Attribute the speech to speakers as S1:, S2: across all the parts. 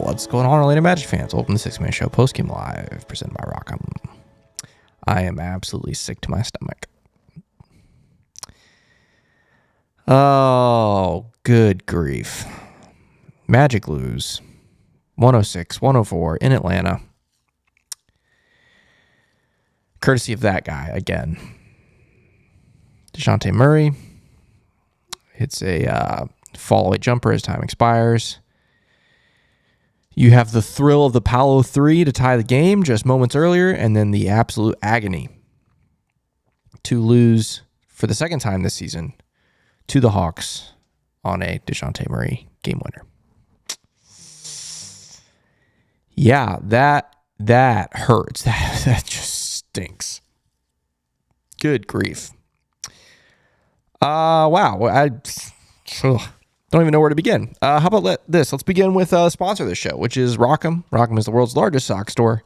S1: What's going on, Orlando Magic fans? Welcome to the Six-Man Show Postgame Live, presented by Rock'em. I am absolutely sick to my stomach. Oh, good grief. Magic lose 106-104 in Atlanta. Courtesy of that guy again. DeJounte Murray hits a fall-away jumper as time expires. You have the thrill of the Paolo 3 to tie the game just moments earlier, and then the absolute agony to lose for the second time this season to the Hawks on a DeJounte Murray game winner. Yeah, that hurts. That just stinks. Good grief. Wow. I don't even know where to begin. How about let's begin with a sponsor of the show, which is Rock'em. Rock'em is the world's largest sock store.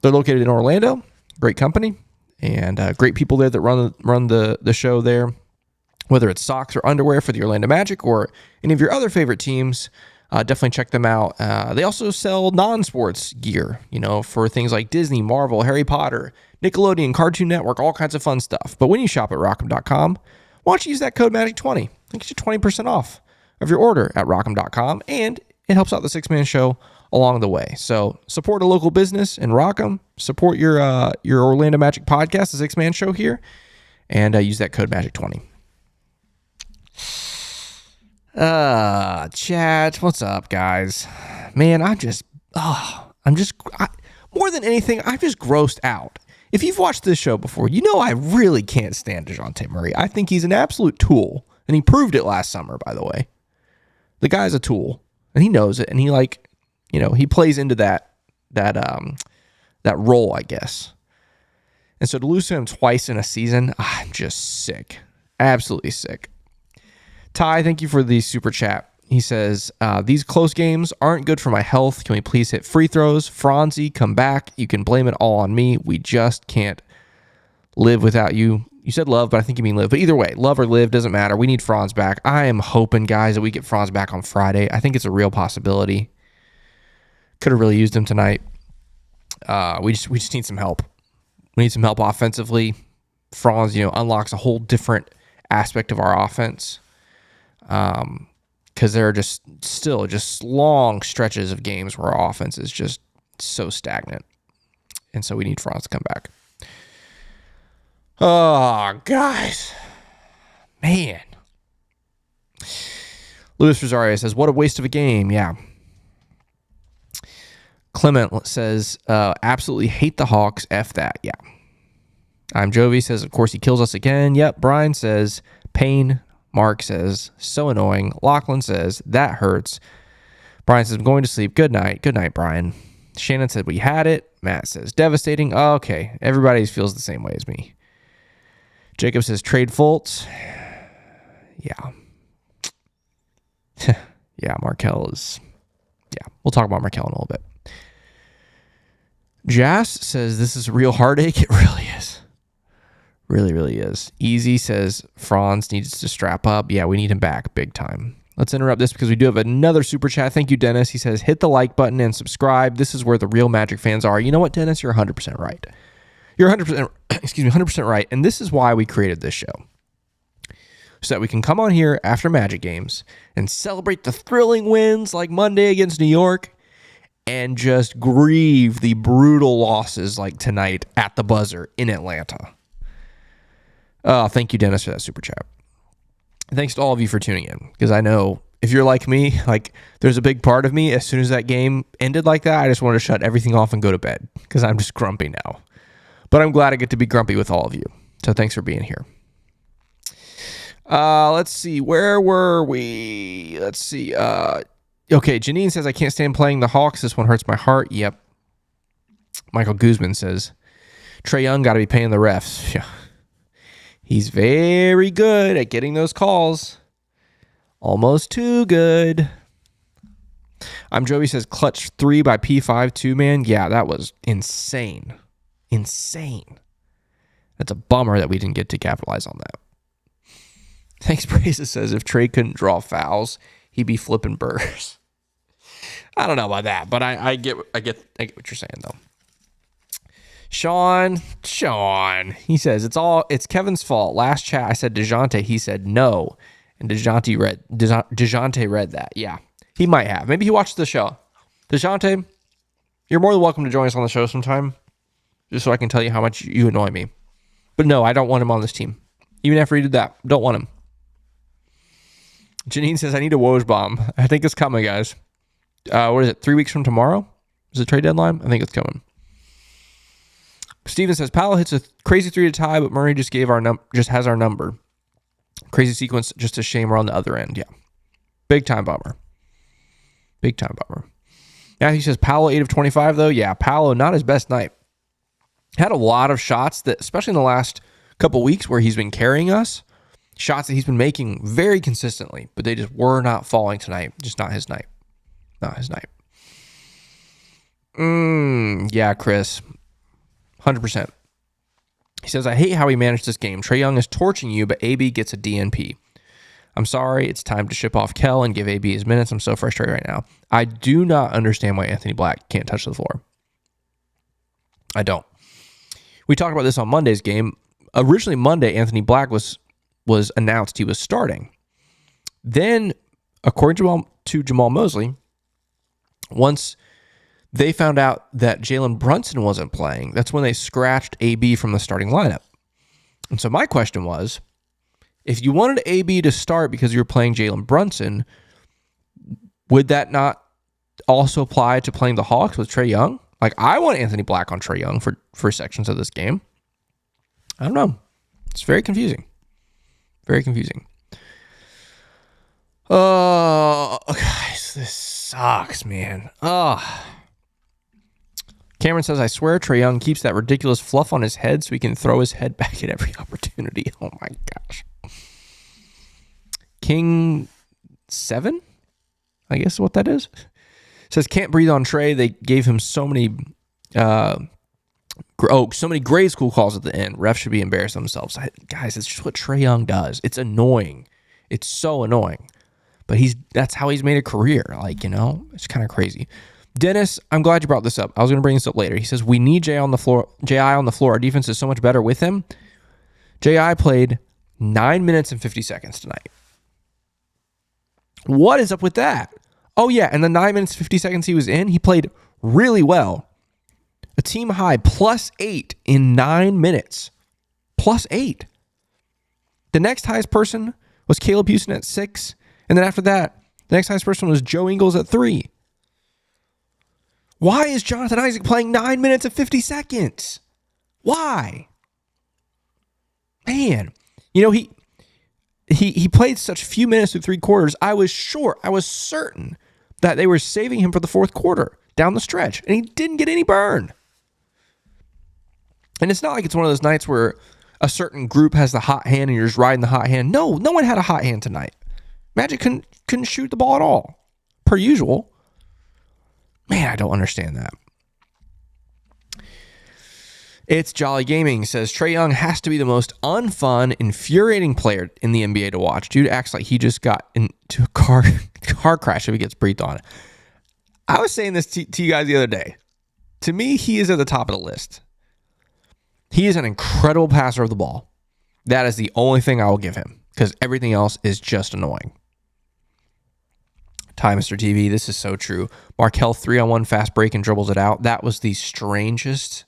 S1: They're located in Orlando. Great company and great people there that run the show there. Whether it's socks or underwear for the Orlando Magic or any of your other favorite teams, definitely check them out. They also sell non-sports gear, for things like Disney, Marvel, Harry Potter, Nickelodeon, Cartoon Network, all kinds of fun stuff. But when you shop at Rock'em.com, why don't you use that code MAGIC20? It gets you 20% off of your order at Rock'em.com, and it helps out the Six-Man Show along the way. So support a local business in Rock'em, support your Orlando Magic podcast, the Six-Man Show here, and use that code MAGIC20. Chat, what's up, guys? Man, more than anything, I'm just grossed out. If you've watched this show before, I really can't stand DeJounte Murray. I think he's an absolute tool, and he proved it last summer, by the way. The guy's a tool, and he knows it, and he he plays into that role, I guess. And so to lose to him twice in a season, I'm just sick. Absolutely sick. Ty, thank you for the super chat. He says, these close games aren't good for my health. Can we please hit free throws? Franzi, come back. You can blame it all on me. We just can't live without you. You said love, but I think you mean live. But either way, love or live, doesn't matter. We need Franz back. I am hoping, guys, that we get Franz back on Friday. I think it's a real possibility. Could have really used him tonight. We just need some help. We need some help offensively. Franz, unlocks a whole different aspect of our offense. Because there are just long stretches of games where our offense is just so stagnant. And so we need Franz to come back. Oh, guys. Man. Luis Rosario says, what a waste of a game. Yeah. Clement says, absolutely hate the Hawks. F that. Yeah. I'm Jovi says, of course he kills us again. Yep. Brian says, pain. Mark says, so annoying. Lachlan says, that hurts. Brian says, I'm going to sleep. Good night. Good night, Brian. Shannon said, we had it. Matt says, devastating. Oh, okay. Everybody feels the same way as me. Jacob says, trade Fultz. Yeah. Yeah, Markelle is... Yeah, we'll talk about Markelle in a little bit. Jas says, this is a real heartache. It really is. Really, really is. Easy says, Franz needs to strap up. Yeah, we need him back big time. Let's interrupt this because we do have another super chat. Thank you, Dennis. He says, hit the like button and subscribe. This is where the real Magic fans are. You know what, Dennis? You're 100% right. You're 100% right. And this is why we created this show. So that we can come on here after Magic games and celebrate the thrilling wins like Monday against New York and just grieve the brutal losses like tonight at the buzzer in Atlanta. Thank you, Dennis, for that super chat. Thanks to all of you for tuning in, because I know if you're like me, there's a big part of me, as soon as that game ended like that, I just want to shut everything off and go to bed, because I'm just grumpy now. But I'm glad I get to be grumpy with all of you. So thanks for being here. Let's see. Where were we? Let's see. Okay, Janine says, I can't stand playing the Hawks. This one hurts my heart. Yep. Michael Guzman says, Trae Young got to be paying the refs. Yeah. He's very good at getting those calls. Almost too good. I'm Joey says, clutch 3 by P5 2-man. Yeah, that was insane. Insane. That's a bummer that we didn't get to capitalize on that. Thanks, Braces says, if Trae couldn't draw fouls, he'd be flipping burgers. I don't know about that, but I get what you're saying though. Sean, he says it's Kevin's fault. Last chat I said DeJounte, he said no, and DeJounte read that. Yeah, he might have. Maybe he watched the show. DeJounte, you're more than welcome to join us on the show sometime, just so I can tell you how much you annoy me. But no, I don't want him on this team. Even after he did that, don't want him. Janine says I need a Woj bomb. I think it's coming, guys. What is it? 3 weeks from tomorrow? Is the trade deadline? I think it's coming. Steven says Powell hits a crazy 3 to tie, but Murray just has our number. Crazy sequence, just a shame we're on the other end. Yeah. Big time bummer. Now he says Paolo 8 of 25 though. Yeah, Paolo not his best night. Had a lot of shots that, especially in the last couple weeks where he's been carrying us, shots that he's been making very consistently, but they just were not falling tonight. Just not his night. Yeah, Chris. 100%. He says, I hate how he managed this game. Trae Young is torching you, but AB gets a DNP. I'm sorry. It's time to ship off Kel and give AB his minutes. I'm so frustrated right now. I do not understand why Anthony Black can't touch the floor. I don't. We talked about this on Monday's game. Originally Monday, Anthony Black was announced he was starting. Then, according to Jamal Mosley, once they found out that Jalen Brunson wasn't playing, that's when they scratched AB from the starting lineup. And so my question was, if you wanted AB to start because you were playing Jalen Brunson, would that not also apply to playing the Hawks with Trae Young? Like, I want Anthony Black on Trae Young for sections of this game. I don't know. It's very confusing. Oh, guys, this sucks, man. Oh. Cameron says, I swear Trae Young keeps that ridiculous fluff on his head so he can throw his head back at every opportunity. Oh, my gosh. King 7, I guess is what that is. Says, can't breathe on Trae. They gave him so many grade school calls at the end. Refs should be embarrassed themselves. Guys, it's just what Trae Young does. It's annoying. It's so annoying. But that's how he's made a career. Like, it's kind of crazy. Dennis, I'm glad you brought this up. I was going to bring this up later. He says, we need J.I. on the floor. Our defense is so much better with him. J.I. played 9 minutes and 50 seconds tonight. What is up with that? Oh, yeah, and the 9 minutes, 50 seconds he was in, he played really well. A team high, +8 in 9 minutes. +8. The next highest person was Caleb Houston at 6, and then after that, the next highest person was Joe Ingles at 3. Why is Jonathan Isaac playing 9 minutes and 50 seconds? Why? Man, he played such few minutes through 3 quarters. I was certain that they were saving him for the fourth quarter down the stretch, and he didn't get any burn. And it's not like it's one of those nights where a certain group has the hot hand and you're just riding the hot hand. No one had a hot hand tonight. Magic couldn't shoot the ball at all, per usual. Man, I don't understand that. It's Jolly Gaming. Says Trae Young has to be the most unfun, infuriating player in the NBA to watch. Dude acts like he just got into a car crash if he gets breathed on. I was saying this to you guys the other day. To me, he is at the top of the list. He is an incredible passer of the ball. That is the only thing I will give him, because everything else is just annoying. Ty, Mr. TV, this is so true. Markelle 3-on-1 fast break and dribbles it out. That was the strangest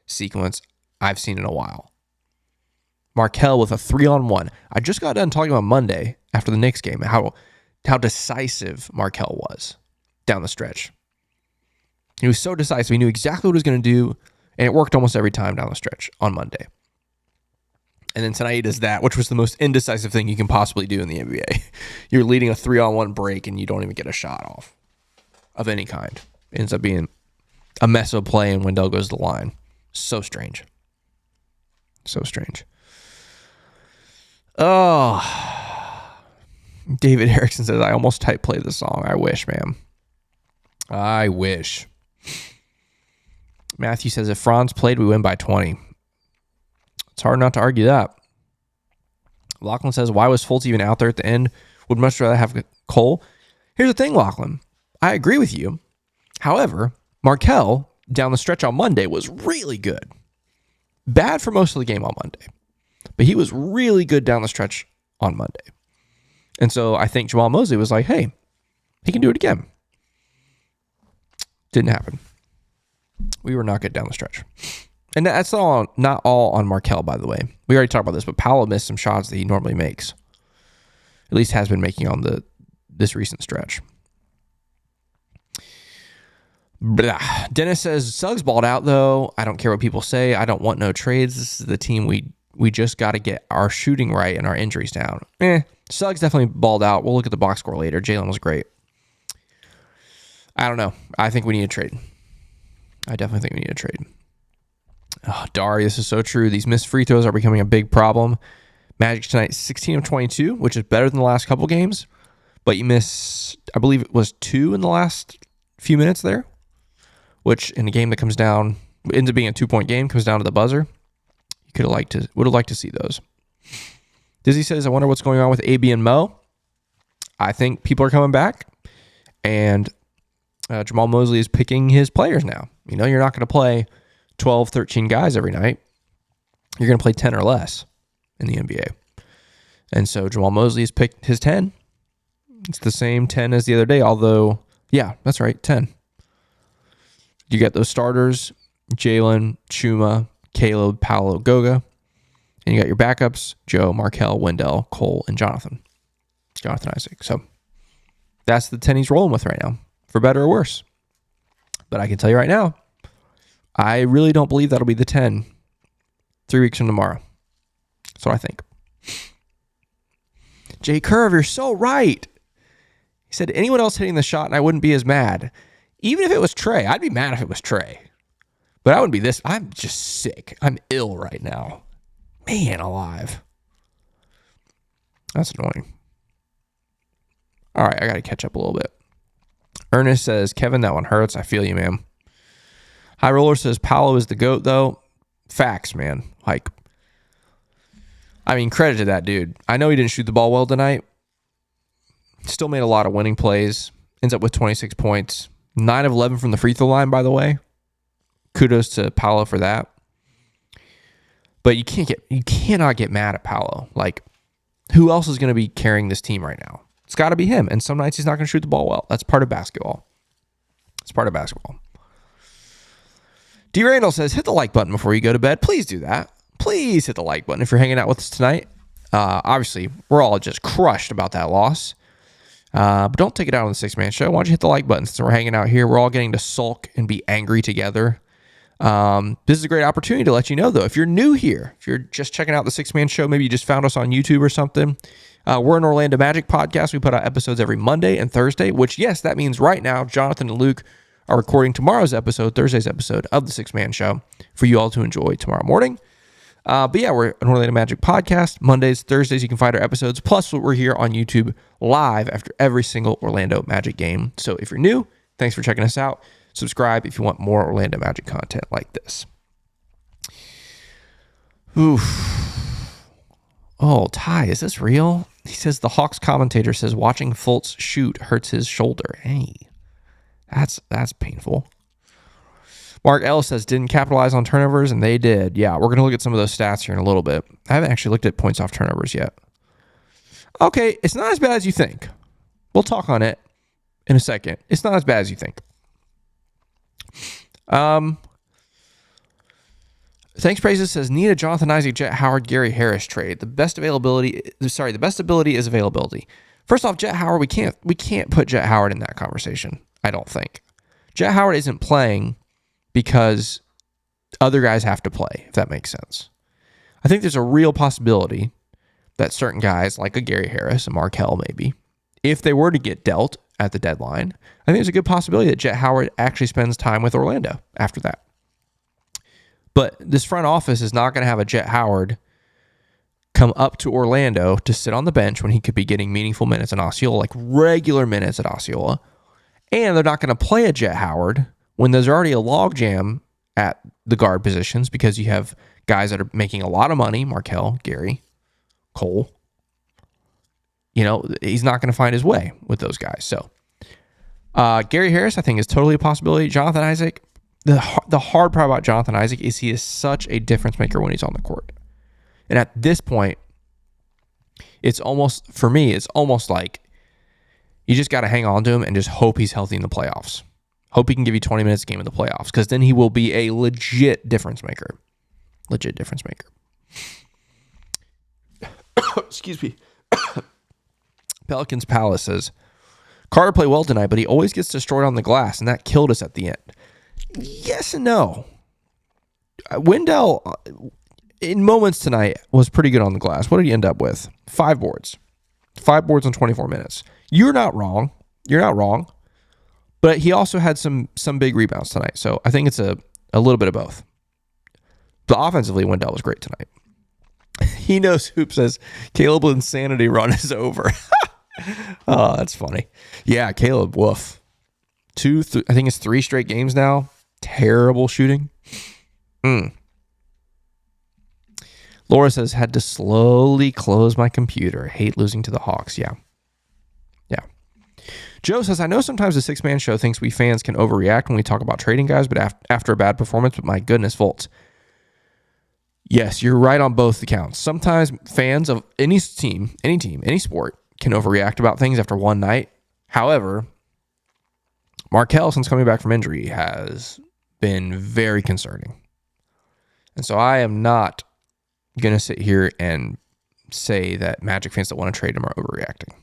S1: sequence I've seen in a while. Markelle with a 3-on-1. I just got done talking about Monday after the Knicks game, how decisive Markelle was down the stretch. He was so decisive. He knew exactly what he was going to do, and it worked almost every time down the stretch on Monday. And then tonight he does that, which was the most indecisive thing you can possibly do in the NBA. You're leading a 3-on-1 break, and you don't even get a shot off of any kind. It ends up being a mess of play, and Wendell goes to the line. So strange. So strange. Oh. David Erickson says, I almost type play the song. I wish, man. I wish. Matthew says, if Franz played, we win by 20. It's hard not to argue that. Lachlan says, why was Fultz even out there at the end? Would much rather have Cole. Here's the thing, Lachlan. I agree with you. However, Markelle down the stretch on Monday was really good. Bad for most of the game on Monday, but he was really good down the stretch on Monday. And so I think Jamal Mosley was like, hey, he can do it again. Didn't happen. We were not good down the stretch. And that's not all on Markelle, by the way. We already talked about this, but Paolo missed some shots that he normally makes. At least has been making on this recent stretch. Blah. Dennis says, Suggs balled out, though. I don't care what people say. I don't want no trades. This is the team we just got to get our shooting right and our injuries down. Suggs definitely balled out. We'll look at the box score later. Jalen was great. I don't know. I think we need a trade. I definitely think we need a trade. Oh, Dari, this is so true. These missed free throws are becoming a big problem. Magic tonight, 16 of 22, which is better than the last couple games. But you miss, I believe it was 2 in the last few minutes there, which in a game that ends up being a 2-point game, comes down to the buzzer. You would have liked to see those. Dizzy says, I wonder what's going on with AB and Mo. I think people are coming back, and Jamal Mosley is picking his players now. You know, you're not going to play 12, 13 guys every night. You're going to play 10 or less in the NBA. And so Jamal Mosley has picked his 10. It's the same 10 as the other day, although, yeah, that's right, 10. You got those starters, Jalen, Chuma, Caleb, Paolo, Goga. And you got your backups, Joe, Markelle, Wendell, Cole, and Jonathan Isaac. So that's the 10 he's rolling with right now, for better or worse. But I can tell you right now, I really don't believe that'll be the 10 3 weeks from tomorrow. That's what I think. Jay Curve, you're so right. He said, anyone else hitting the shot and I wouldn't be as mad. Even if it was Trey, I'd be mad if it was Trey. But I wouldn't be this. I'm just sick. I'm ill right now. Man alive. That's annoying. All right, I got to catch up a little bit. Ernest says, Kevin, that one hurts. I feel you, man. High Roller says, Paolo is the GOAT, though. Facts, man. Like, I mean, credit to that dude. I know he didn't shoot the ball well tonight. Still made a lot of winning plays. Ends up with 26 points. 9 of 11 from the free throw line, by the way. Kudos to Paolo for that. But you cannot get mad at Paolo. Like, who else is going to be carrying this team right now? It's got to be him. And some nights he's not going to shoot the ball well. That's part of basketball. It's part of basketball. D. Randall says, hit the like button before you go to bed. Please do that. Please hit the like button if you're hanging out with us tonight. Obviously, we're all just crushed about that loss. But don't take it out on the Six Man Show. Why don't you hit the like button since we're hanging out here? We're all getting to sulk and be angry together. This is a great opportunity to let you know, though, if you're new here, if you're just checking out the Six Man Show, maybe you just found us on YouTube or something. We're an Orlando Magic podcast. We put out episodes every Monday and Thursday, which, yes, that means right now, Jonathan and Luke are recording tomorrow's episode, Thursday's episode of the Six Man Show for you all to enjoy tomorrow morning. But yeah, we're an Orlando Magic podcast. Mondays, Thursdays, you can find our episodes. Plus, we're here on YouTube live after every single Orlando Magic game. So if you're new, thanks for checking us out. Subscribe if you want more Orlando Magic content like this. Oof. Oh, Ty, is this real? He says the Hawks commentator says watching Fultz shoot hurts his shoulder. Hey, that's painful. Mark Ellis says didn't capitalize on turnovers, and they did. Yeah, we're going to look at some of those stats here in a little bit. I haven't actually looked at points off turnovers yet. Okay, it's not as bad as you think. We'll talk on it in a second. It's not as bad as you think. Thanks Praises says need a Jonathan Isaac, Jet Howard, Gary Harris trade. The best ability is availability. First off, Jet Howard, we can't put Jet Howard in that conversation. I don't think. Jet Howard isn't playing because other guys have to play, if that makes sense. I think there's a real possibility that certain guys, like a Gary Harris, a Markelle maybe, if they were to get dealt at the deadline, I think there's a good possibility that Jet Howard actually spends time with Orlando after that. But this front office is not going to have a Jet Howard come up to Orlando to sit on the bench when he could be getting meaningful minutes in Osceola, like regular minutes at Osceola. And they're not going to play a Jet Howard when there's already a logjam at the guard positions because you have guys that are making a lot of money, Markelle, Gary, Cole. You know, he's not going to find his way with those guys. So Gary Harris, I think, is totally a possibility. Jonathan Isaac, the hard part about Jonathan Isaac is he is such a difference maker when he's on the court. And at this point, it's almost like you just got to hang on to him and just hope he's healthy in the playoffs. Hope he can give you 20 minutes a game in the playoffs, because then he will be a legit difference maker. Legit difference maker. Excuse me. Pelicans Palace says, Carter played well tonight, but he always gets destroyed on the glass, and that killed us at the end. Yes and no. Wendell, in moments tonight, was pretty good on the glass. What did he end up with? 5 boards. 5 boards in 24 minutes. You're not wrong. But he also had some big rebounds tonight. So I think it's a little bit of both. But offensively, Wendell was great tonight. He knows Hoop says Caleb's insanity run is over. Oh, that's funny. Yeah, Caleb, woof. I think it's 3 straight games now. Terrible shooting. Laura says, had to slowly close my computer. Hate losing to the Hawks. Yeah. Joe says, I know sometimes the 6-man show thinks we fans can overreact when we talk about trading guys, but after a bad performance, but my goodness, Volts. Yes, you're right on both accounts. Sometimes fans of any team, any sport, can overreact about things after one night. However, Markelle, since coming back from injury, has been very concerning. And so I am not going to sit here and say that Magic fans that want to trade him are overreacting.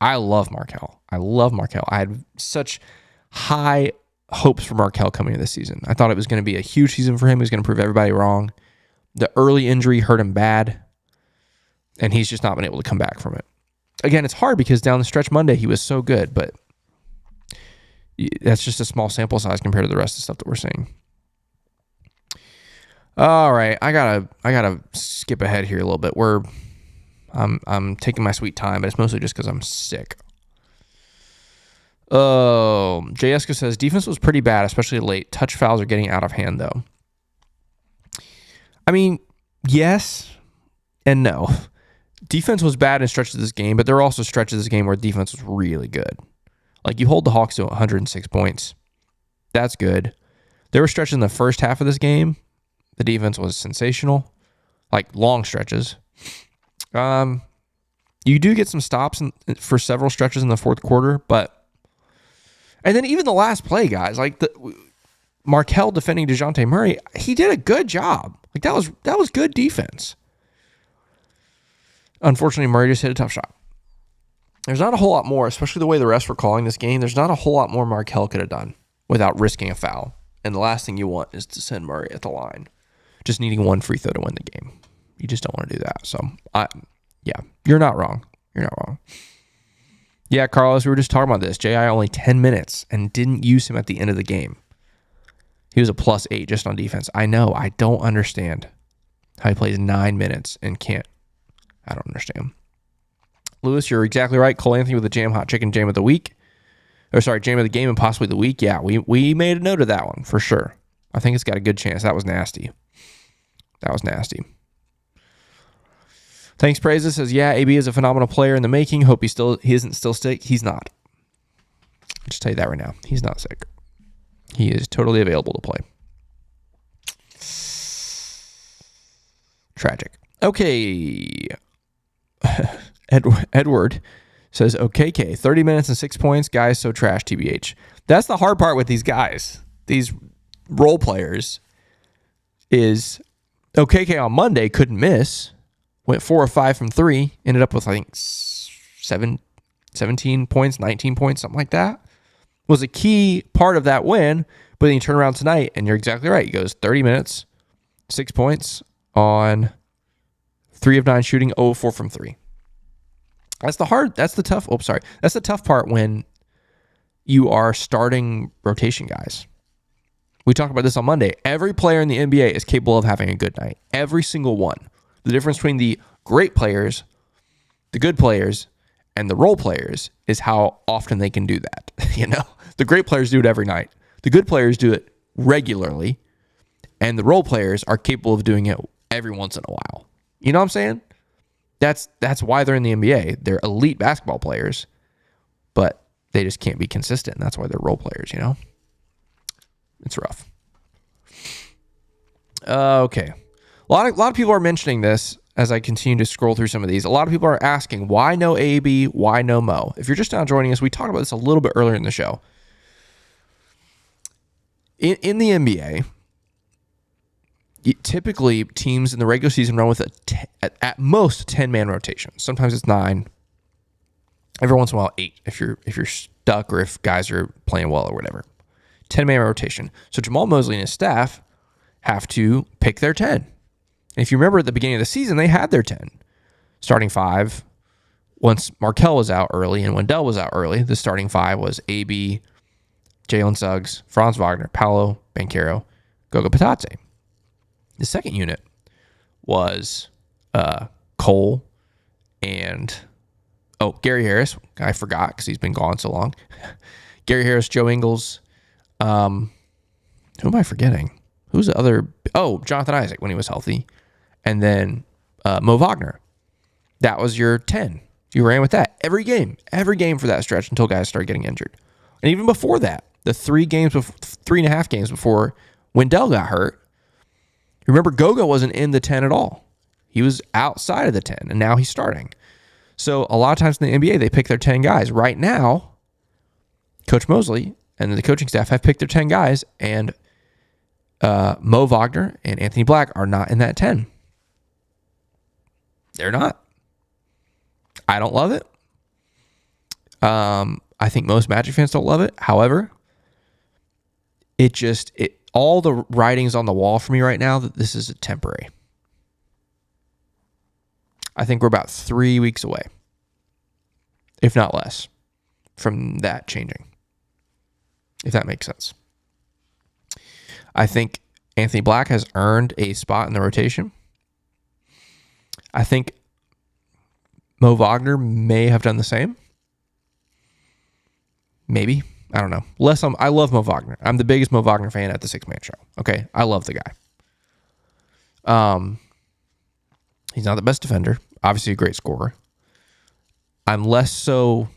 S1: I love Markelle. I had such high hopes for Markelle coming into this season. I thought it was going to be a huge season for him. He was going to prove everybody wrong. The early injury hurt him bad, and he's just not been able to come back from it. Again, it's hard because down the stretch Monday, he was so good, but that's just a small sample size compared to the rest of the stuff that we're seeing. All right, I gotta skip ahead here a little bit. I'm taking my sweet time, but it's mostly just because I'm sick. Oh, J.S.K. says, defense was pretty bad, especially late. Touch fouls are getting out of hand, though. I mean, yes and no. Defense was bad in stretches of this game, but there were also stretches of this game where defense was really good. Like, you hold the Hawks to 106 points. That's good. There were stretches in the first half of this game. The defense was sensational. Like, long stretches. You do get some stops for several stretches in the fourth quarter, and then even the last play, guys, like Markelle defending DeJounte Murray, he did a good job. Like, that was good defense. Unfortunately, Murray just hit a tough shot. There's not a whole lot more, especially the way the refs were calling this game. There's not a whole lot more Markelle could have done without risking a foul. And the last thing you want is to send Murray at the line, just needing one free throw to win the game. You just don't want to do that. So, you're not wrong. Yeah, Carlos, we were just talking about this. J.I. only 10 minutes and didn't use him at the end of the game. He was a +8 just on defense. I know. I don't understand how he plays 9 minutes and can't. I don't understand. Lewis, you're exactly right. Cole Anthony with the Jam Hot Chicken Jam of the Week. Jam of the Game and possibly the week. Yeah, we made a note of that one for sure. I think it's got a good chance. That was nasty. Thanks, Praises says, yeah, AB is a phenomenal player in the making. Hope he isn't still sick. He's not. I'll just tell you that right now. He's not sick. He is totally available to play. Tragic. Okay. Edward says, OKK, 30 minutes and 6 points. Guys, so trash, TBH. That's the hard part with these guys. These role players is OKK on Monday couldn't miss. Went 4 or 5 from 3. Ended up with, I think, 17 points, 19 points, something like that. Was a key part of that win. But then you turn around tonight, and you're exactly right. He goes 30 minutes, 6 points on 3 of 9 shooting, 0 of 4 from 3. That's the tough part when you are starting rotation guys. We talked about this on Monday. Every player in the NBA is capable of having a good night. Every single one. The difference between the great players, the good players, and the role players is how often they can do that. The great players do it every night. The good players do it regularly, and the role players are capable of doing it every once in a while. You know what I'm saying? That's why they're in the NBA. They're elite basketball players, but They just can't be consistent. And that's why they're role players, It's rough. Okay. A lot of people are mentioning this as I continue to scroll through some of these. A lot of people are asking, why no AB? Why no Mo? If you're just now joining us, we talked about this a little bit earlier in the show. In the NBA, typically teams in the regular season run with at most 10-man rotation. Sometimes it's 9. Every once in a while 8 if you're stuck or if guys are playing well or whatever. 10-man rotation. So Jamal Mosley and his staff have to pick their 10. And if you remember at the beginning of the season, they had their 10. Starting 5, once Markelle was out early and Wendell was out early, the starting 5 was AB, Jalen Suggs, Franz Wagner, Paolo Banchero, Goga Bitadze. The second unit was Cole and Gary Harris. I forgot because he's been gone so long. Gary Harris, Joe Ingles. Who am I forgetting? Who's the other? Jonathan Isaac when he was healthy. And then Mo Wagner. That was your 10. You ran with that every game for that stretch until guys started getting injured. And even before that, the 3.5 games before Wendell got hurt, remember Goga wasn't in the 10 at all. He was outside of the 10, and now he's starting. So a lot of times in the NBA, they pick their 10 guys. Right now, Coach Mosley and the coaching staff have picked their 10 guys, and Mo Wagner and Anthony Black are not in that 10. They're not. I don't love it. I think most Magic fans don't love it. However, all the writing's on the wall for me right now that this is a temporary. I think we're about 3 weeks away, if not less, from that changing, if that makes sense. I think Anthony Black has earned a spot in the rotation. I think Mo Wagner may have done the same. Maybe. I don't know. I love Mo Wagner. I'm the biggest Mo Wagner fan at the Six Man Show. Okay? I love the guy. He's not the best defender. Obviously a great scorer. I'm less so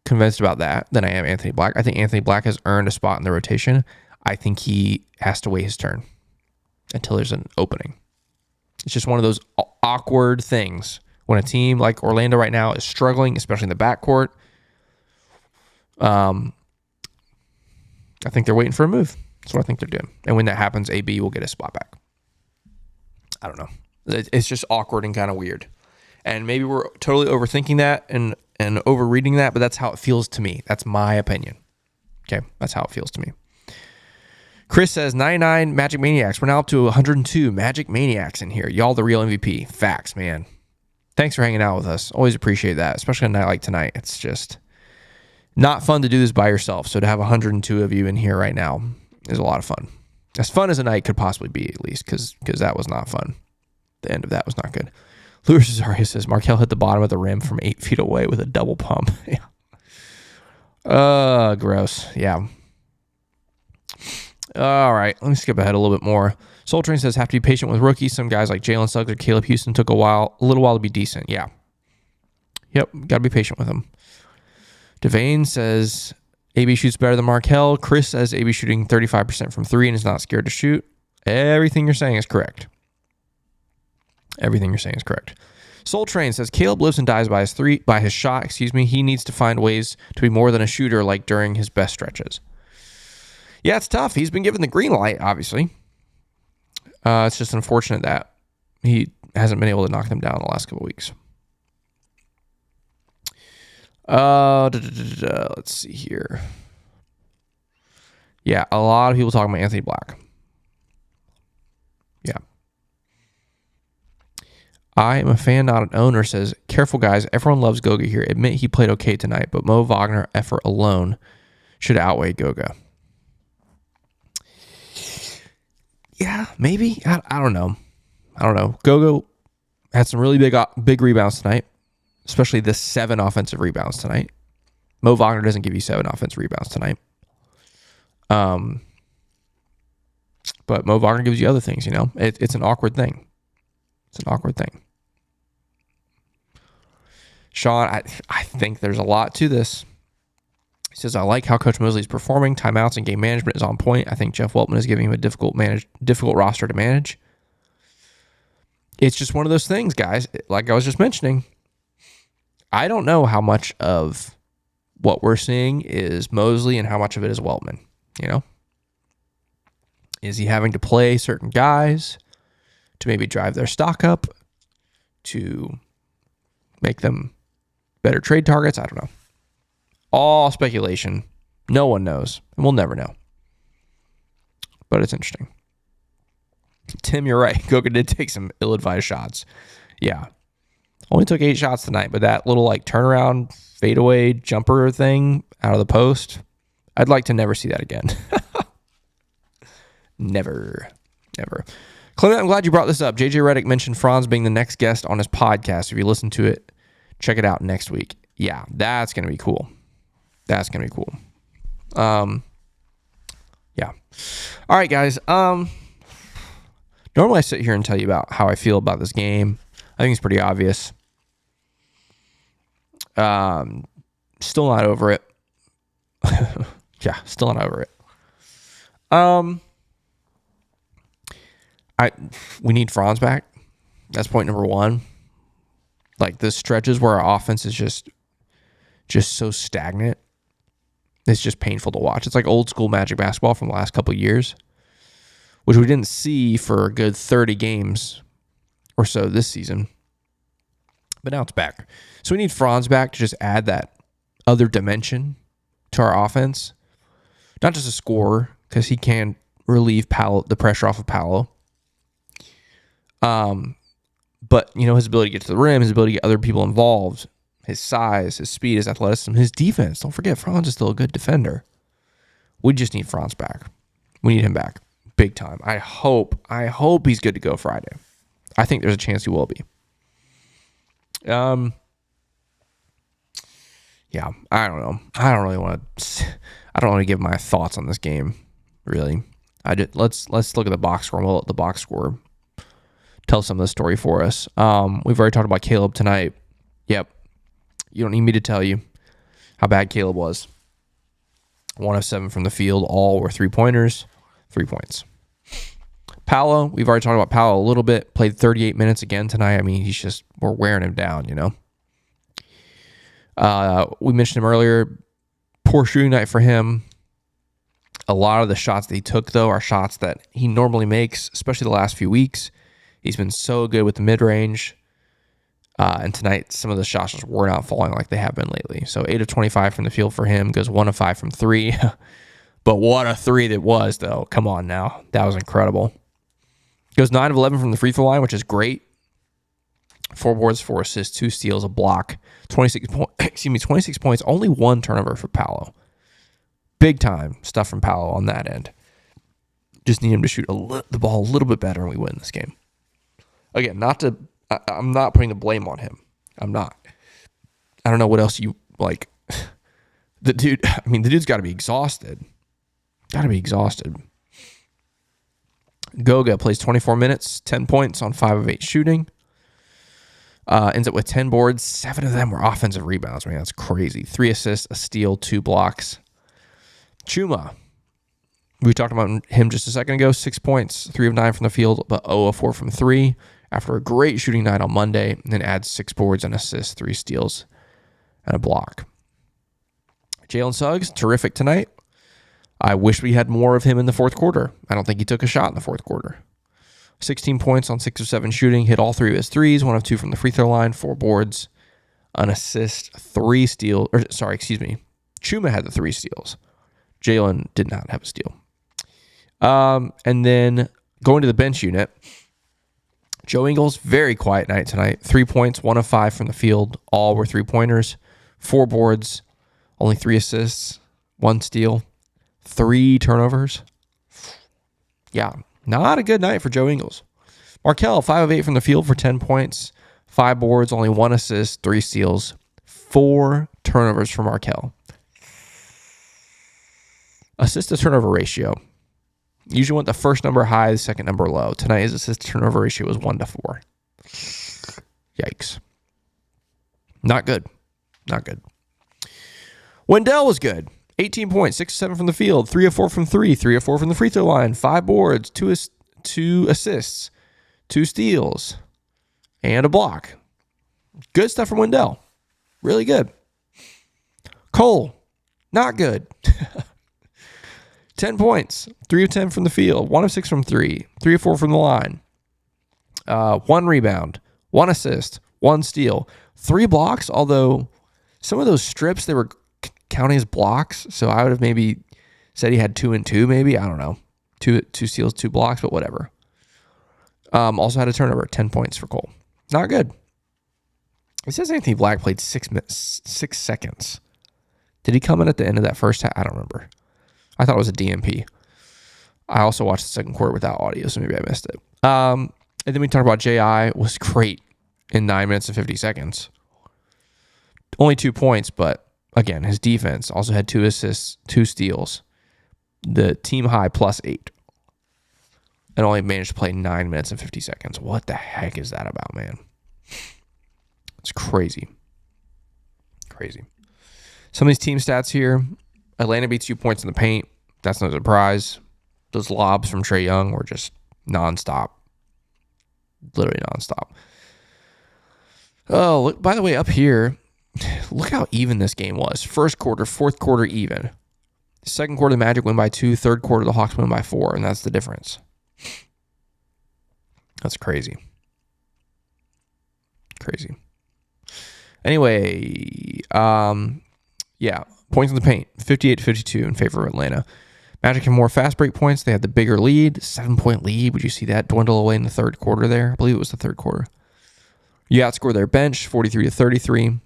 S1: convinced about that than I am Anthony Black. I think Anthony Black has earned a spot in the rotation. I think he has to wait his turn until there's an opening. It's just one of those awkward things when a team like Orlando right now is struggling, especially in the backcourt. I think they're waiting for a move. That's what I think they're doing. And when that happens, AB will get his spot back. I don't know. It's just awkward and kind of weird. And maybe we're totally overthinking that and overreading that, but that's how it feels to me. That's my opinion. Okay? That's how it feels to me. Chris says, 99 Magic Maniacs. We're now up to 102 Magic Maniacs in here. Y'all the real MVP. Facts, man. Thanks for hanging out with us. Always appreciate that, especially on a night like tonight. It's just not fun to do this by yourself. So to have 102 of you in here right now is a lot of fun. As fun as a night could possibly be, at least, because that was not fun. The end of that was not good. Louis Cesario says, Markelle hit the bottom of the rim from 8 feet away with a double pump. Gross. Yeah. All right. Let me skip ahead a little bit more. Soul Train says, have to be patient with rookies. Some guys like Jalen Suggs or Caleb Houston took a little while to be decent. Yeah. Yep. Got to be patient with them. Devane says, AB shoots better than Markelle. Chris says, AB shooting 35% from 3 and is not scared to shoot. Everything you're saying is correct. Everything you're saying is correct. Soul Train says, Caleb lives and dies by his shot. He needs to find ways to be more than a shooter like during his best stretches. Yeah, it's tough. He's been given the green light, obviously. It's just unfortunate that he hasn't been able to knock them down the last couple weeks. Let's see here. Yeah, a lot of people talking about Anthony Black. Yeah. I am a fan, not an owner, says, careful guys, everyone loves Goga here. Admit he played okay tonight, but Mo Wagner effort alone should outweigh Goga. Yeah, maybe. I don't know. Goga had some really big rebounds tonight, especially the 7 offensive rebounds tonight. Mo Wagner doesn't give you 7 offensive rebounds tonight. But Mo Wagner gives you other things, It's an awkward thing. It's an awkward thing. Sean, I think there's a lot to this. He says, I like how Coach Mosley is performing. Timeouts and game management is on point. I think Jeff Weltman is giving him a difficult roster to manage. It's just one of those things, guys. Like I was just mentioning, I don't know how much of what we're seeing is Mosley and how much of it is Weltman. Is he having to play certain guys to maybe drive their stock up, to make them better trade targets? I don't know. All speculation. No one knows, and we'll never know. But it's interesting. Tim, you're right. Goga did take some ill-advised shots. Yeah. Only took 8 shots tonight, but that little turnaround, fadeaway jumper thing out of the post, I'd like to never see that again. Never. Clement, I'm glad you brought this up. JJ Redick mentioned Franz being the next guest on his podcast. If you listen to it, check it out next week. Yeah, that's going to be cool. Yeah. All right, guys. Normally I sit here and tell you about how I feel about this game. I think it's pretty obvious. Still not over it. Yeah, still not over it. We need Franz back. That's point number 1. The stretches where our offense is just so stagnant. It's just painful to watch. It's like old school Magic basketball from the last couple of years, which we didn't see for a good 30 games or so this season. But now it's back. So we need Franz back to just add that other dimension to our offense. Not just a scorer, because he can relieve the pressure off of Paolo. But, his ability to get to the rim, his ability to get other people involved, his size, his speed, his athleticism, his defense. Don't forget, Franz is still a good defender. We just need Franz back. We need him back big time. I hope he's good to go Friday. I think there's a chance he will be. Yeah, I don't know. I don't want to give my thoughts on this game, really. Let's look at the box score, and we'll let the box score tell some of the story for us. We've already talked about Caleb tonight. Yep. You don't need me to tell you how bad Caleb was. 1 of 7 from the field. All were 3-pointers. 3 points. Paolo, we've already talked about Paolo a little bit. Played 38 minutes again tonight. I mean, we're wearing him down, We mentioned him earlier. Poor shooting night for him. A lot of the shots that he took, though, are shots that he normally makes, especially the last few weeks. He's been so good with the mid-range. And tonight, some of the shots just were not falling like they have been lately. So 8 of 25 from the field for him. Goes 1 of 5 from 3. But what a 3 that was, though. Come on now. That was incredible. Goes 9 of 11 from the free throw line, which is great. 4 boards, 4 assists, 2 steals, a block. 26 points. Only 1 turnover for Paolo. Big time stuff from Paolo on that end. Just need him to shoot the ball a little bit better and we win this game. Again, I'm not putting the blame on him. I'm not. I don't know what else you like. The dude's got to be exhausted. Goga plays 24 minutes, 10 points on 5 of 8 shooting. Ends up with 10 boards. 7 of them were offensive rebounds. Man, that's crazy. 3 assists, a steal, 2 blocks. Chuma. We talked about him just a second ago. 6 points, 3 of 9 from the field, but 0 of 4 from 3. After a great shooting night on Monday, and then adds 6 boards and assists, 3 steals, and a block. Jalen Suggs, terrific tonight. I wish we had more of him in the fourth quarter. I don't think he took a shot in the fourth quarter. 16 points on 6 of 7 shooting, hit all 3 of his threes, 1 of 2 from the free throw line, 4 boards, an assist, 3 steals. Chuma had the 3 steals. Jalen did not have a steal. And then going to the bench unit, Joe Ingles, very quiet night tonight. 3 points, 1 of 5 from the field. All were 3-pointers. 4 boards, only 3 assists, 1 steal, 3 turnovers. Yeah, not a good night for Joe Ingles. Markelle, 5 of 8 from the field for 10 points, 5 boards, only 1 assist, 3 steals, 4 turnovers for Markelle. Assist to turnover ratio. Usually want the first number high, the second number low. Tonight his assist to turnover ratio was 1-4. Yikes. Not good. Wendell was good. 18 points, 6 of 7 from the field, 3 of 4 from 3, 3 of 4 from the free throw line, 5 boards, 2 assists, 2 steals, and a block. Good stuff from Wendell. Really good. Cole, not good. 10 points, 3 of 10 from the field, 1 of 6 from 3, 3 of 4 from the line, 1 rebound, 1 assist, 1 steal, 3 blocks, although some of those strips, they were counting as blocks, so I would have maybe said he had 2 and 2, maybe. I don't know. 2 steals, 2 blocks, but whatever. Also had a turnover, 10 points for Cole. Not good. It says Anthony Black played 6 seconds. Did he come in at the end of that first half? I don't remember. I thought it was a DMP. I also watched the second quarter without audio, so maybe I missed it. And then we talked about J.I. was great in 9 minutes and 50 seconds. Only 2 points, but again, his defense also had 2 assists, 2 steals. The team high +8. And only managed to play 9 minutes and 50 seconds. What the heck is that about, man? It's crazy. Crazy. Some of these team stats here. Atlanta beats 2 points in the paint. That's no surprise. Those lobs from Trae Young were just nonstop. Literally nonstop. Oh, look, by the way, up here, look how even this game was. First quarter, fourth quarter, even. Second quarter, the Magic win by 2. Third quarter, the Hawks win by 4, and that's the difference. That's crazy. Crazy. Anyway, yeah, points in the paint, 58-52 in favor of Atlanta. Magic have more fast break points. They had the bigger lead, 7-point lead. Would you see that dwindle away in the third quarter there? I believe it was the third quarter. You outscore their bench, 43-33.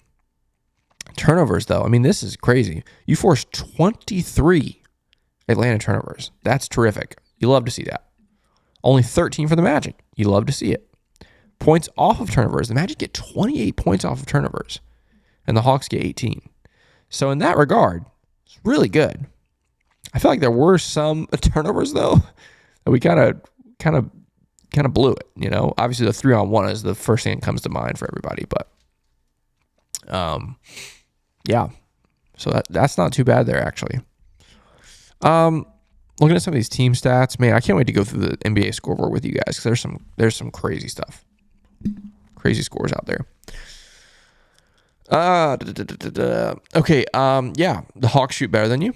S1: Turnovers, though, I mean, this is crazy. You forced 23 Atlanta turnovers. That's terrific. You love to see that. Only 13 for the Magic. You love to see it. Points off of turnovers. The Magic get 28 points off of turnovers, and the Hawks get 18. So in that regard, it's really good. I feel like there were some turnovers, though, that we kind of blew it. You know, obviously the 3-on-1 is the first thing that comes to mind for everybody, but yeah. So that's not too bad there, actually. Looking at some of these team stats, man, I can't wait to go through the NBA scoreboard with you guys because there's some crazy stuff, crazy scores out there. Okay, yeah, the Hawks shoot better than you.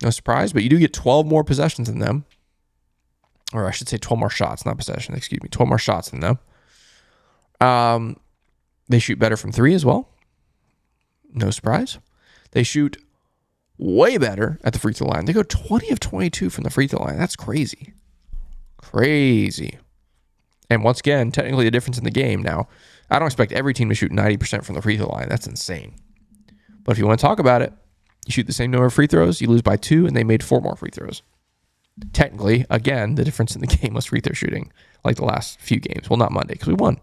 S1: No surprise, but you do get 12 more possessions than them. Or I should say 12 more shots, not possession, excuse me. 12 more shots than them. They shoot better from 3 as well. No surprise. They shoot way better at the free throw line. They go 20 of 22 from the free throw line. That's crazy. Crazy. And once again, technically the difference in the game now, I don't expect every team to shoot 90% from the free throw line. That's insane. But if you want to talk about it, you shoot the same number of free throws, you lose by 2, and they made 4 more free throws. Technically, again, the difference in the game was free throw shooting, like the last few games. Well, not Monday, because we won.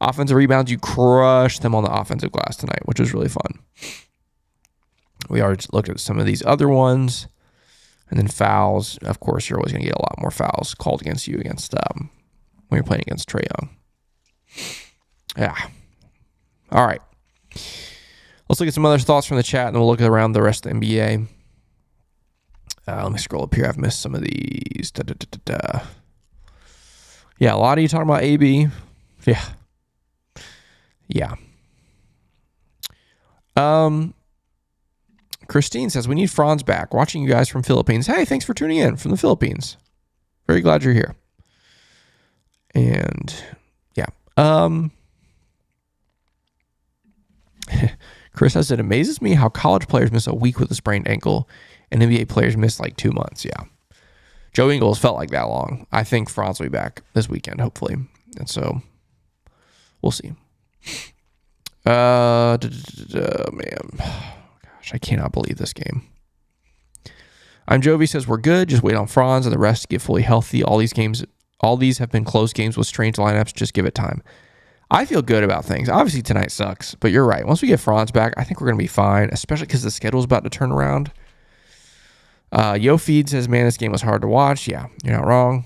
S1: Offensive rebounds, you crushed them on the offensive glass tonight, which was really fun. We already looked at some of these other ones. And then fouls. Of course, you're always going to get a lot more fouls called against you when you're playing against Trae Young. Yeah. All right. Let's look at some other thoughts from the chat, and then we'll look around the rest of the NBA. Let me scroll up here. I've missed some of these. Yeah, a lot of you talking about AB. Yeah. Yeah. Christine says, we need Franz back. Watching you guys from Philippines. Hey, thanks for tuning in from the Philippines. Very glad you're here. And, yeah. Chris says, it amazes me how college players miss a week with a sprained ankle and NBA players miss like 2 months. Yeah. Joe Ingles felt like that long. I think Franz will be back this weekend, hopefully. And so, we'll see. Man. I cannot believe this game. I'm Jovi says we're good. Just wait on Franz and the rest to get fully healthy. All these have been close games with strange lineups. Just give it time. I feel good about things. Obviously tonight sucks, but you're right. Once we get Franz back, I think we're going to be fine, especially because the schedule's about to turn around. Yo Feed says, man, this game was hard to watch. Yeah, you're not wrong.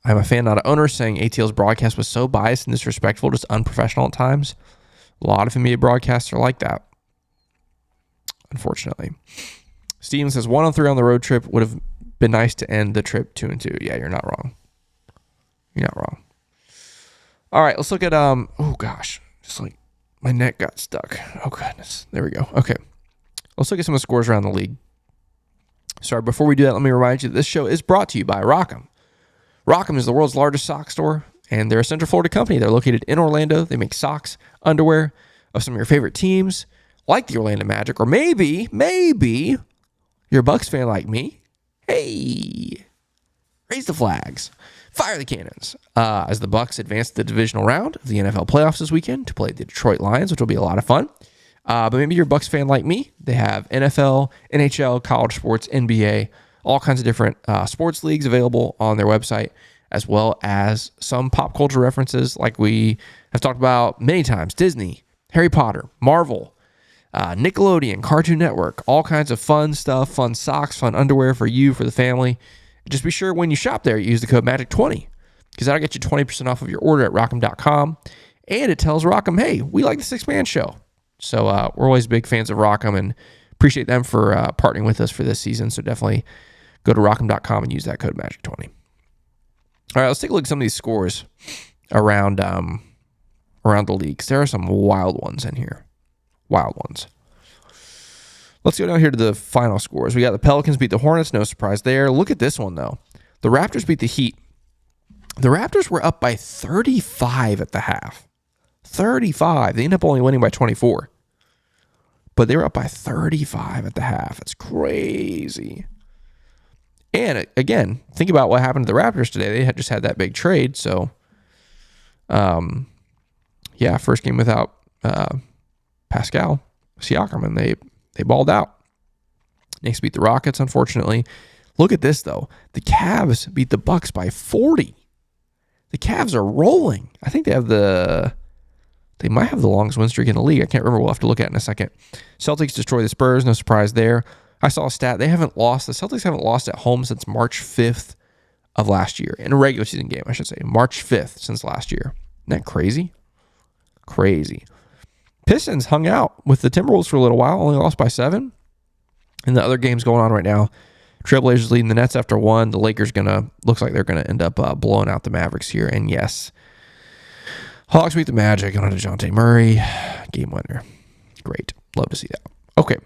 S1: I'm a fan, not an owner, saying ATL's broadcast was so biased and disrespectful, just unprofessional at times. A lot of NBA broadcasts are like that. unfortunately. Steven says 1-3 on the road trip would have been nice to end the trip 2-2. Yeah, you're not wrong. You're not wrong. All right, let's look at oh gosh, just like my neck got stuck. Oh goodness, there we go. Okay, let's look at some of the scores around the league. Sorry, before we do that, let me remind you that this show is brought to you by Rock'em. Rock'em is the world's largest sock store, and they're a Central Florida company. They're located in Orlando. They make socks, underwear of some of your favorite teams, like the Orlando Magic, or maybe you're a Bucks fan like me. Hey, raise the flags, fire the cannons. As the Bucks advance to the divisional round of the NFL playoffs this weekend to play the Detroit Lions, which will be a lot of fun. But maybe you're a Bucks fan like me. They have NFL, NHL, college sports, NBA, all kinds of different sports leagues available on their website, as well as some pop culture references like we have talked about many times. Disney, Harry Potter, Marvel, Nickelodeon, Cartoon Network, all kinds of fun stuff, fun socks, fun underwear for you, for the family. Just be sure when you shop there, you use the code MAGIC20 because that'll get you 20% off of your order at Rock'em.com. And it tells Rock'em, hey, we like the Six Man Show. So we're always big fans of Rock'em and appreciate them for partnering with us for this season. So definitely go to Rock'em.com and use that code MAGIC20. All right, let's take a look at some of these scores around the leagues. There are some wild ones in here. Wild ones. Let's go down here to the final scores. We got the Pelicans beat the Hornets. No surprise there. Look at this one, though. The Raptors beat the Heat. The Raptors were up by 35 at the half. 35. They ended up only winning by 24. But they were up by 35 at the half. It's crazy. And again, think about what happened to the Raptors today. They had just had that big trade. So, first game without Pascal Siakam, and they balled out. Knicks beat the Rockets, unfortunately. Look at this, though. The Cavs beat the Bucks by 40. The Cavs are rolling. I think they might have the longest win streak in the league. I can't remember. We'll have to look at it in a second. Celtics destroy the Spurs. No surprise there. I saw a stat. The Celtics haven't lost at home since March 5th of last year. In a regular season game, I should say. March 5th since last year. Isn't that crazy? Crazy. Pistons hung out with the Timberwolves for a little while, only lost by 7. And the other games going on right now, Trailblazers leading the Nets after 1. The Lakers looks like they're gonna end up blowing out the Mavericks here. And yes, Hawks beat the Magic on DeJounte Murray, game winner. Great, love to see that. Okay,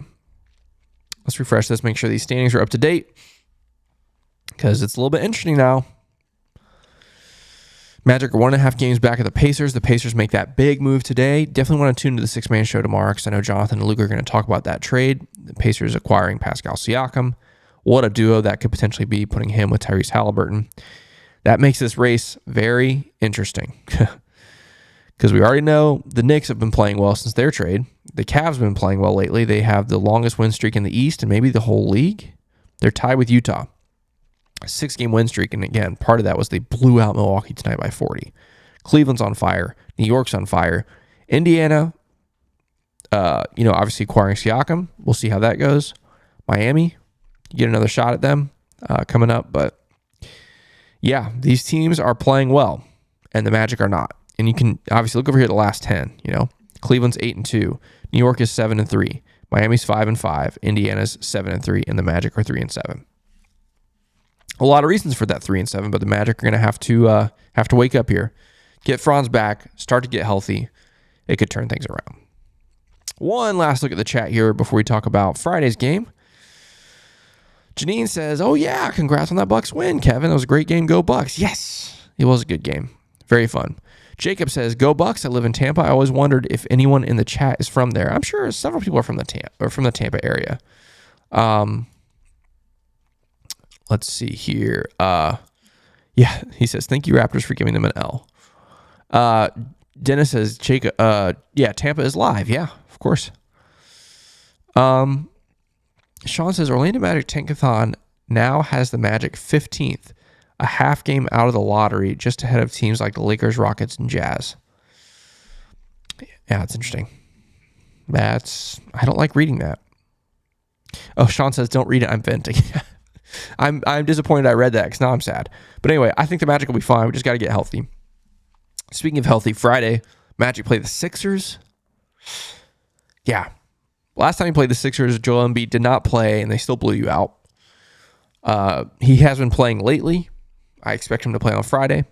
S1: let's refresh this. Make sure these standings are up to date because it's a little bit interesting now. Magic are 1.5 games back of the Pacers. The Pacers make that big move today. Definitely want to tune into the Six Man Show tomorrow because I know Jonathan and Luke are going to talk about that trade. The Pacers acquiring Pascal Siakam. What a duo that could potentially be, putting him with Tyrese Halliburton. That makes this race very interesting because we already know the Knicks have been playing well since their trade. The Cavs have been playing well lately. They have the longest win streak in the East and maybe the whole league. They're tied with Utah. A 6-game win streak, and again, part of that was they blew out Milwaukee tonight by 40. Cleveland's on fire. New York's on fire. Indiana, obviously acquiring Siakam. We'll see how that goes. Miami, you get another shot at them coming up. But yeah, these teams are playing well, and the Magic are not. And you can obviously look over here at the last 10. Cleveland's 8-2. New York is 7-3. Miami's 5-5. Indiana's 7-3, and the Magic are 3-7. A lot of reasons for that 3-7, but the Magic are going to have to wake up here, get Franz back, start to get healthy. It could turn things around. One last look at the chat here before we talk about Friday's game. Janine says, "Oh yeah, congrats on that Bucks win, Kevin. That was a great game. Go Bucks." Yes, it was a good game. Very fun. Jacob says, "Go Bucks. I live in Tampa. I always wondered if anyone in the chat is from there. I'm sure several people are from the Tampa area." Let's see here. He says, "Thank you, Raptors, for giving them an L." Dennis says, "Jacob, Tampa is live." Yeah, of course. Sean says, "Orlando Magic Tankathon now has the Magic 15th, a half game out of the lottery, just ahead of teams like the Lakers, Rockets, and Jazz." Yeah, it's interesting. I don't like reading that. Oh, Sean says, "Don't read it. I'm venting." I'm disappointed I read that because now I'm sad. But anyway, I think the Magic will be fine. We just got to get healthy. Speaking of healthy, Friday, Magic play the Sixers. Yeah. Last time he played the Sixers, Joel Embiid did not play, and they still blew you out. He has been playing lately. I expect him to play on Friday.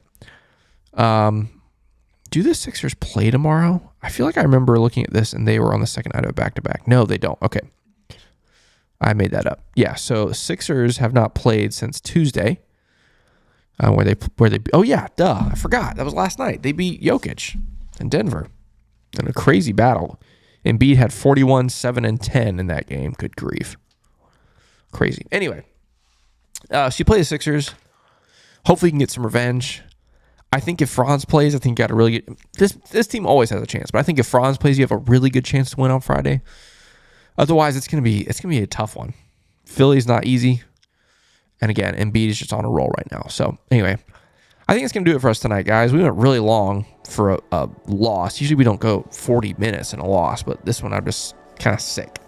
S1: Do the Sixers play tomorrow? I feel like I remember looking at this, and they were on the second night of back-to-back. No, they don't. Okay. I made that up. Yeah, so Sixers have not played since Tuesday. Where they oh yeah, duh, I forgot. That was last night. They beat Jokic in Denver in a crazy battle. Embiid had 41, 7, and 10 in that game. Good grief. Crazy. Anyway, so you play the Sixers. Hopefully you can get some revenge. I think if Franz plays, I think you got a really good... This team always has a chance, but I think if Franz plays, you have a really good chance to win on Friday. Otherwise, it's gonna be a tough one. Philly's not easy. And again, Embiid is just on a roll right now. So anyway, I think it's going to do it for us tonight, guys. We went really long for a loss. Usually we don't go 40 minutes in a loss, but this one I'm just kind of sick.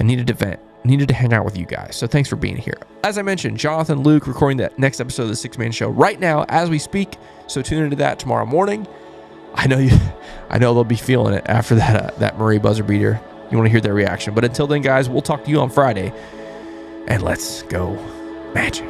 S1: I needed to vent. Needed to hang out with you guys. So thanks for being here. As I mentioned, Jonathan, Luke recording that next episode of the Six Man Show right now as we speak. So tune into that tomorrow morning. I know they'll be feeling it after that Murray buzzer beater. You want to hear their reaction. But until then, guys, we'll talk to you on Friday. And let's go Magic.